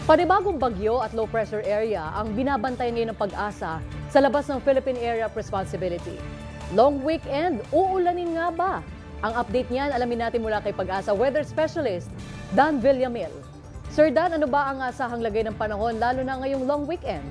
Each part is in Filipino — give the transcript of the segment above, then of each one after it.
Panibagong bagyo at low pressure area ang binabantay ngayon ng Pag-asa sa labas ng Philippine Area of Responsibility. Long weekend, uulanin nga ba? Ang update niyan alamin natin mula kay Pag-asa Weather Specialist Dan Villamil. Sir Dan, ano ba ang asahang lagay ng panahon lalo na ngayong long weekend?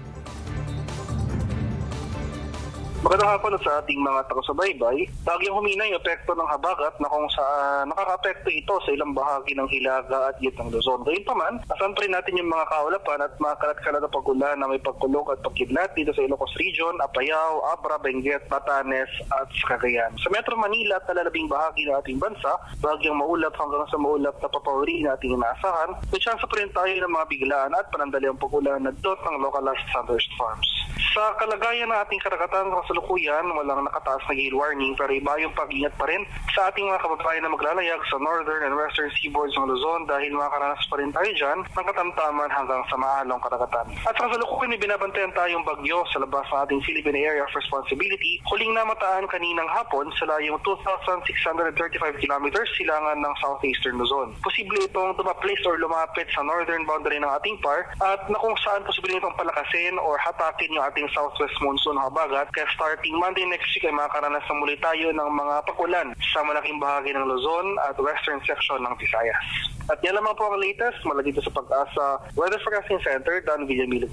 Magandang hapon sa ating mga taga-subaybay. Bagyong humina yung epekto ng habagat na kung saan nakaka-apekto ito sa ilang bahagi ng Hilaga at Gitnang Luzon. Gayunpaman, asan pa rin natin yung mga kaulapan at mga kalat-kalat na pag-ulan na may pagkulog at pagkidlat dito sa Ilocos Region, Apayao, Abra, Benguet, Batanes at Cagayan. Sa Metro Manila at nalalabing bahagi ng ating bansa, bagyong maulap hanggang sa maulap na papawari na ating inaasahan, may chance pa rin tayo ng mga biglaan at panandaliang pag-ulan na dot ng localized thunderstorms. Sa kalagayan ng ating karagatan kasalukuyan, walang nakataas na gale warning pero iba yung pag-ingat pa rin sa ating mga kababayan na maglalayag sa northern and western seaboards ng Luzon dahil makakaranas pa rin tayo dyan ng katamtaman hanggang sa maalong karagatan. At sa kasalukuyan, binabantayan tayong bagyo sa labas ng ating Philippine Area of Responsibility. Huling namataan kaninang hapon sa layong 2,635 kilometers silangan ng southeastern Luzon. Posible itong tumaplis or lumapit sa northern boundary ng ating PAR at na kung saan posible itong palakasin or hatakin yung ating southwest monsoon habagat. Kaya starting Monday next week ay makakaranas na muli tayo ng mga pakulan sa malaking bahagi ng Luzon at western section ng Visayas. At yan lamang po ang latest mula dito sa Pag-asa Weather Forecasting Center, Dan Villamil.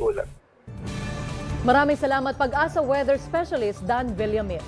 Maraming salamat Pag-asa Weather Specialist Dan Villamil.